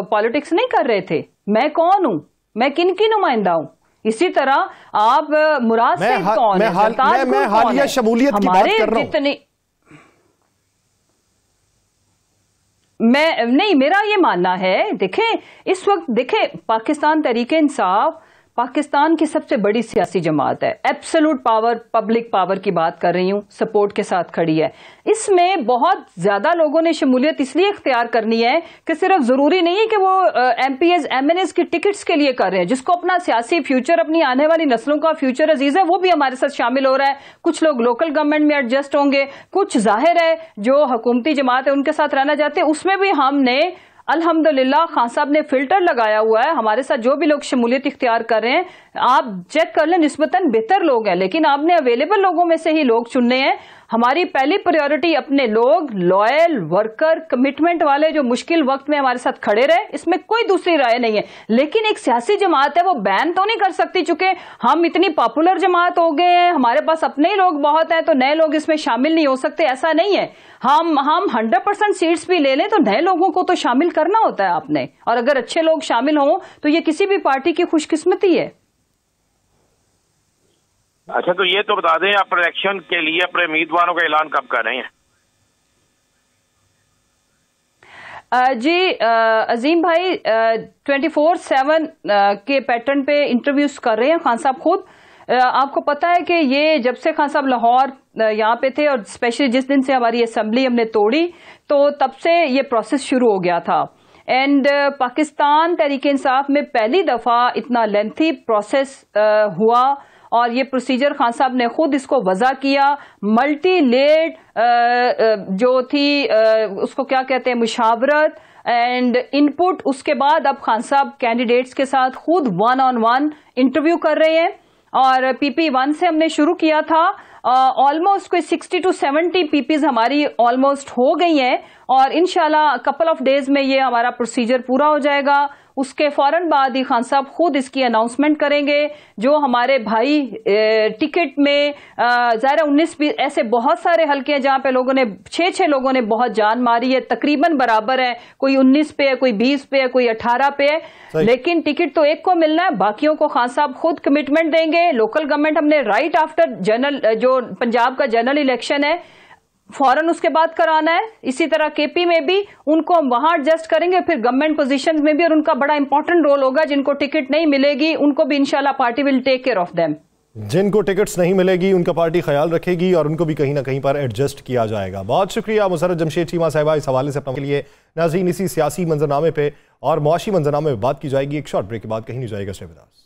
پالیٹکس نہیں کر رہے تھے. میں کون ہوں؟ میں کن کی نمائندہ ہوں؟ اسی طرح آپ مراد صاحب کون ہے؟ میں حالیہ شمولیت کی بات کر رہا ہوں. نہیں, میرا یہ ماننا ہے, دیکھیں اس وقت, دیکھیں پاکستان تحریک انصاف پاکستان کی سب سے بڑی سیاسی جماعت ہے. ایبسولوٹ پاور, پبلک پاور کی بات کر رہی ہوں, سپورٹ کے ساتھ کھڑی ہے. اس میں بہت زیادہ لوگوں نے شمولیت اس لیے اختیار کرنی ہے کہ صرف ضروری نہیں ہے کہ وہ MPs MNs کی ٹکٹس کے لیے کر رہے ہیں. جس کو اپنا سیاسی فیوچر, اپنی آنے والی نسلوں کا فیوچر عزیز ہے, وہ بھی ہمارے ساتھ شامل ہو رہا ہے. کچھ لوگ لوکل گورنمنٹ میں ایڈجسٹ ہوں گے, کچھ ظاہر ہے جو حکومتی جماعت ہے ان کے ساتھ رہنا چاہتے ہیں. اس میں بھی ہم نے الحمدللہ خان صاحب نے فلٹر لگایا ہوا ہے. ہمارے ساتھ جو بھی لوگ شمولیت اختیار کر رہے ہیں, آپ چیک کر لیں, نسبتاً بہتر لوگ ہیں, لیکن آپ نے اویلیبل لوگوں میں سے ہی لوگ چننے ہیں. ہماری پہلی پریورٹی اپنے لوگ, لوئل ورکر, کمٹمنٹ والے, جو مشکل وقت میں ہمارے ساتھ کھڑے رہے. اس میں کوئی دوسری رائے نہیں ہے. لیکن ایک سیاسی جماعت ہے, وہ بین تو نہیں کر سکتی, چونکہ ہم اتنی پاپولر جماعت ہو گئے ہیں, ہمارے پاس اپنے ہی لوگ بہت ہیں, تو نئے لوگ اس میں شامل نہیں ہو سکتے. ایسا نہیں ہے. ہم 100% سیٹس بھی لے لیں تو نئے لوگوں کو تو شامل کرنا ہوتا ہے آپ نے, اور اگر اچھے لوگ شامل ہوں تو یہ کسی بھی پارٹی کی خوش قسمتی ہے. اچھا, تو یہ تو بتا دیں, آپ الیکشن کے لیے اپنے امیدواروں کا اعلان کب کر رہے ہیں؟ جی عظیم بھائی, 24/7 کے پیٹرن پہ انٹرویوز کر رہے ہیں خان صاحب خود. آپ کو پتا ہے کہ یہ جب سے خان صاحب لاہور یہاں پہ تھے, اور اسپیشلی جس دن سے ہماری اسمبلی ہم نے توڑی, تو تب سے یہ پروسیس شروع ہو گیا تھا. اینڈ پاکستان تحریک انصاف میں پہلی دفعہ اتنا لینتھی پروسیس ہوا, اور یہ پروسیجر خان صاحب نے خود اس کو وضع کیا. ملٹی لیڈ جو تھی, اس کو کیا کہتے ہیں, مشاورت اینڈ ان پٹ. اس کے بعد اب خان صاحب کینڈیڈیٹس کے ساتھ خود 1-on-1 انٹرویو کر رہے ہیں, اور PP1 سے ہم نے شروع کیا تھا. آلموسٹ کوئی 60 to 70 PPs ہماری آلموسٹ ہو گئی ہیں, اور انشاءاللہ کپل آف ڈیز میں یہ ہمارا پروسیجر پورا ہو جائے گا. اس کے فوراً بعد ہی خان صاحب خود اس کی اناؤنسمنٹ کریں گے. جو ہمارے بھائی ٹکٹ میں, ظاہر 19 ایسے بہت سارے حلقے ہیں جہاں پہ لوگوں نے 6 لوگوں نے بہت جان ماری ہے, تقریباً برابر ہے, کوئی 19 پہ ہے, کوئی 20 پہ ہے, کوئی 18 پہ ہے, لیکن ٹکٹ تو ایک کو ملنا ہے. باقیوں کو خان صاحب خود کمٹمنٹ دیں گے. لوکل گورنمنٹ ہم نے رائٹ آفٹر جنرل, جو پنجاب کا جنرل الیکشن ہے, فوراً اس کے بعد کرانا ہے. اسی طرح KP میں بھی ان کو ہم وہاں ایڈجسٹ کریں گے, پھر گورنمنٹ پوزیشنز میں بھی, اور ان کا بڑا امپورٹنٹ رول ہوگا. جن کو ٹکٹ نہیں ملے گی ان کو بھی انشاءاللہ party will take care of them. جن کو ٹکٹس نہیں ملے گی ان کا پارٹی خیال رکھے گی, اور ان کو بھی کہیں نہ کہیں پر ایڈجسٹ کیا جائے گا. بہت شکریہ مسرت جمشید چیمہ صاحبہ اس حوالے سے اپنے کے لیے. ناظرین, اسی سیاسی منظرنامے پہ اور معاشی منظرنامے پہ بات کی جائے گی. ایک شارٹ بریک کے بعد کہیں نہیں جائے گا. Stay with us.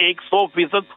100%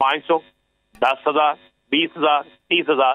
500, 10,000, 20,000, 30,000?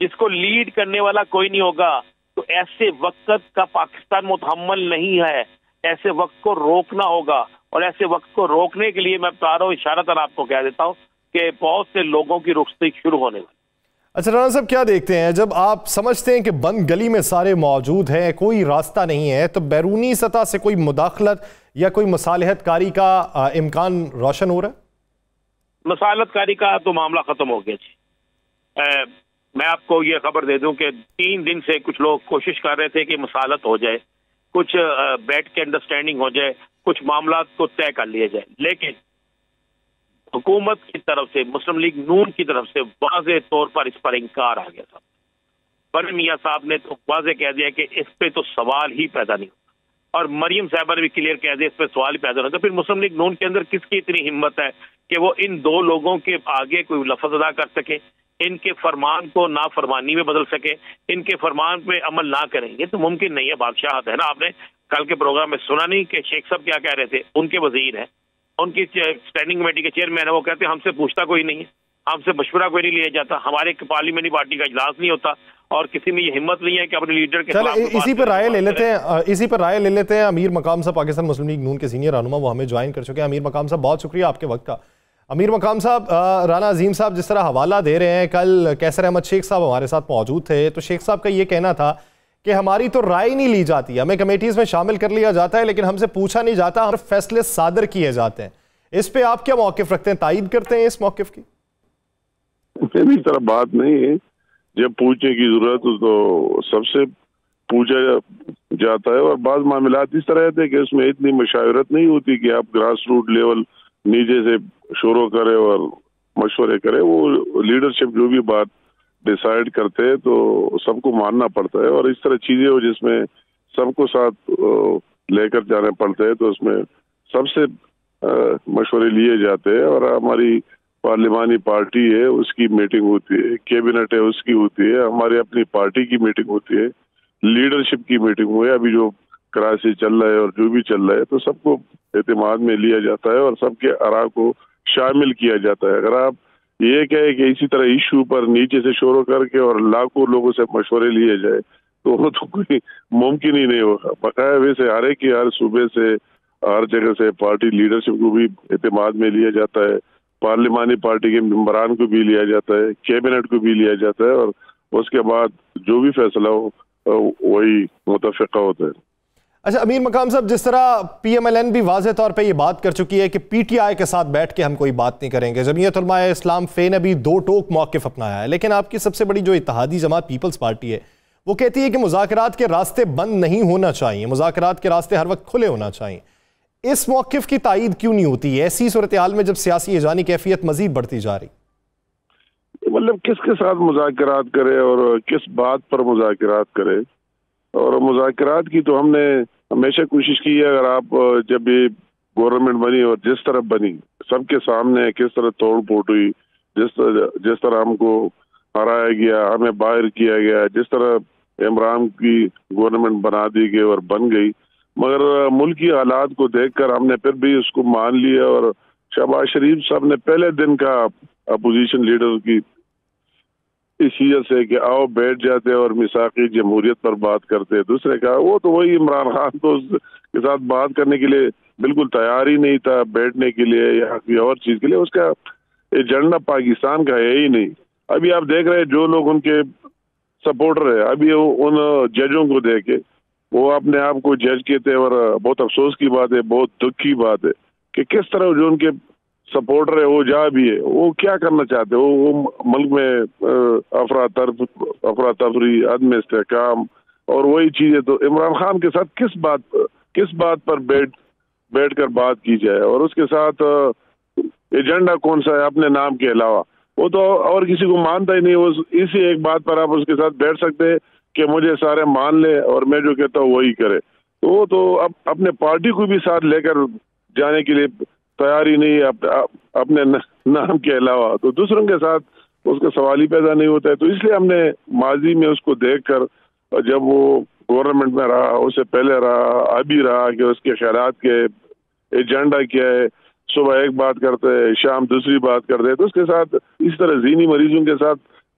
جس کو لیڈ کرنے والا کوئی نہیں ہوگا تو ایسے وقت کا پاکستان متحمل نہیں ہے. ایسے وقت کو روکنا ہوگا, اور ایسے وقت کو روکنے کے لیے میں بتا رہا ہوں, اشارتاً آپ کو کہہ دیتا ہوں کہ بہت سے لوگوں کی رخصتی شروع ہونے والی. اچھا رانا صاحب, کیا دیکھتے ہیں جب آپ سمجھتے ہیں کہ بند گلی میں سارے موجود ہیں, کوئی راستہ نہیں ہے, تو بیرونی سطح سے کوئی مداخلت یا کوئی مصالحت کاری کا امکان روشن ہو رہا ہے؟ مصالحت کاری کا تو معاملہ ختم ہو گیا جی. میں آپ کو یہ خبر دے دوں کہ 3 دن سے کچھ لوگ کوشش کر رہے تھے کہ مصالحت ہو جائے, کچھ بیٹھ کے انڈرسٹینڈنگ ہو جائے, کچھ معاملات کو طے کر لیے جائے, لیکن حکومت کی طرف سے, مسلم لیگ نون کی طرف سے واضح طور پر اس پر انکار آ گیا تھا. بر میاں صاحب نے تو واضح کہہ دیا کہ اس پہ تو سوال ہی پیدا نہیں ہوتا, اور مریم صاحبہ نے بھی کلیئر کہہ دیا اس پہ سوال ہی پیدا نہیں ہوتا. پھر مسلم لیگ نون کے اندر کس کی اتنی ہمت ہے کہ وہ ان 2 لوگوں کے آگے کوئی لفظ ادا کر سکے, ان کے فرمان کو نافرمانی میں بدل سکے, ان کے فرمان پہ عمل نہ کریں؟ یہ تو ممکن نہیں ہے. بادشاہت ہے نا. آپ نے کل کے پروگرام میں سنا نہیں کہ شیخ صاحب کیا کہہ رہے تھے؟ ان کے وزیر ہیں, ان کی اسٹینڈنگ کمیٹی کے چیئرمین ہے, وہ کہتے ہیں ہم سے پوچھتا کوئی نہیں ہے, ہم سے مشورہ کوئی نہیں لیا جاتا, ہمارے پارلیمنٹری پارٹی کا اجلاس نہیں ہوتا, اور کسی میں یہ ہمت نہیں ہے کہ اپنے لیڈر کے خلاف. اسی پر رائے لے لیتے ہیں. امیر مقام صاحب پاکستان مسلم لیگ نون کے سینئر رہنما, وہ ہمیں جوائن کر چکے ہیں. امیر مقام صاحب بہت شکریہ آپ کے وقت کا. امیر مقام صاحب, رانا عظیم صاحب جس طرح حوالہ دے رہے ہیں, کل کیسر احمد شیخ صاحب ہمارے ساتھ موجود تھے, تو شیخ صاحب کا یہ کہنا تھا کہ ہماری تو رائے نہیں لی جاتی, ہمیں کمیٹیز میں شامل کر لیا جاتا ہے لیکن ہم سے پوچھا نہیں جاتا, اور فیصلے صادر کیے جاتے ہیں. اس پہ آپ کیا موقف رکھتے ہیں؟ تائید کرتے ہیں اس موقف کی؟ میری طرح بات نہیں ہے. جب پوچھنے کی ضرورت ہو تو سب سے پوچھا جاتا ہے, اور بعض معاملات اس طرح ہوتے ہیں کہ اس میں اتنی مشاورت نہیں ہوتی کہ آپ گراس روٹ لیول نیچے سے شروع کرے اور مشورے کرے. وہ لیڈرشپ جو بھی بات ڈیسائیڈ کرتے ہیں تو سب کو ماننا پڑتا ہے, اور اس طرح چیزیں ہو جس میں سب کو ساتھ لے کر جانے پڑتے ہیں, تو اس میں سب سے مشورے لیے جاتے ہیں. اور ہماری پارلیمانی پارٹی ہے, اس کی میٹنگ ہوتی ہے, کیبنٹ ہے اس کی ہوتی ہے, ہماری اپنی پارٹی کی میٹنگ ہوتی ہے, لیڈرشپ کی میٹنگ ہوئی ہے, ابھی جو کراچی چل رہا ہے اور جو بھی چل رہا ہے, تو سب کو اعتماد میں لیا جاتا ہے اور سب کے آراء کو شامل کیا جاتا ہے. اگر آپ یہ کہے کہ اسی طرح ایشو پر نیچے سے شروع کر کے اور لاکھوں لوگوں سے مشورے لیے جائے تو وہ تو کوئی ممکن ہی نہیں ہوگا. بقایا ویسے ہر ایک ہر صوبے سے, ہر جگہ سے پارٹی لیڈرشپ کو بھی اعتماد میں لیا جاتا ہے, پارلیمانی پارٹی کے ممبران کو بھی لیا جاتا ہے, کیبنٹ کو بھی لیا جاتا ہے, اور اس کے بعد جو بھی فیصلہ ہو وہی متفقہ ہوتا ہے. اچھا امیر مقام صاحب, جس طرح پی ایم ایل این بھی واضح طور پہ یہ بات کر چکی ہے کہ پی ٹی آئی کے ساتھ بیٹھ کے ہم کوئی بات نہیں کریں گے, جمعیت علماء اسلام فے نے بھی 2 ٹوک موقف اپنایا ہے, لیکن آپ کی سب سے بڑی جو اتحادی جماعت پیپلز پارٹی ہے وہ کہتی ہے کہ مذاکرات کے راستے بند نہیں ہونا چاہیے, مذاکرات کے راستے ہر وقت کھلے ہونا چاہیے. اس موقف کی تائید کیوں نہیں ہوتی ایسی صورتحال میں جب سیاسی ایجانی کیفیت مزید بڑھتی جا رہی؟ مطلب کس کے ساتھ مذاکرات کرے اور کس بات پر مذاکرات کرے, اور مذاکرات کی تو ہم نے ہمیشہ کوشش کی ہے. اگر آپ جب یہ گورنمنٹ بنی اور جس طرح بنی, سب کے سامنے کس طرح توڑ پھوڑ ہوئی, جس طرح ہم کو ہرایا گیا, ہمیں باہر کیا گیا, جس طرح عمران کی گورنمنٹ بنا دی گئی اور بن گئی, مگر ملکی حالات کو دیکھ کر ہم نے پھر بھی اس کو مان لیا. اور شہباز شریف صاحب نے پہلے دن کا اپوزیشن لیڈر کی اس وجہ سے کہ آؤ بیٹھ جاتے اور میثاقی جمہوریت پر بات کرتے, دوسرے کا وہ تو وہی عمران خان تو اس کے ساتھ بات کرنے کے لیے بالکل تیار ہی نہیں تھا, بیٹھنے کے لیے یا کوئی اور چیز کے لیے. اس کا ایجنڈا پاکستان کا ہے ہی نہیں. ابھی آپ دیکھ رہے ہیں جو لوگ ان کے سپورٹر ہیں, ابھی ان ججوں کو دیکھ کے وہ اپنے آپ کو جج کہتے ہیں, اور بہت افسوس کی بات ہے, بہت دکھ کی بات ہے کہ کس طرح جو ان کے سپورٹر ہے وہ جا بھی ہے, وہ کیا کرنا چاہتے ہیں. وہ ملک میں افراتفری, عدم استحکام اور وہی چیزیں. تو عمران خان کے ساتھ کس بات پر بیٹھ کر بات کی جائے, اور اس کے ساتھ ایجنڈا کون سا ہے اپنے نام کے علاوہ؟ وہ تو اور کسی کو مانتا ہی نہیں. اسی ایک بات پر آپ اس کے ساتھ بیٹھ سکتے ہیں کہ مجھے سارے مان لے اور میں جو کہتا ہوں وہی کرے. تو وہ تو اب اپنے پارٹی کو بھی ساتھ لے کر جانے کے لیے تیار ہی نہیں اپنے نام کے علاوہ, تو دوسروں کے ساتھ اس کا سوال ہی پیدا نہیں ہوتا ہے. تو اس لیے ہم نے ماضی میں اس کو دیکھ کر, جب وہ گورنمنٹ میں رہا, اس سے پہلے رہا, ابھی رہا, کہ اس کے خیالات کے ایجنڈا کیا ہے, صبح ایک بات کرتے شام دوسری بات کرتے, تو اس کے ساتھ اس طرح ذہنی مریضوں کے ساتھ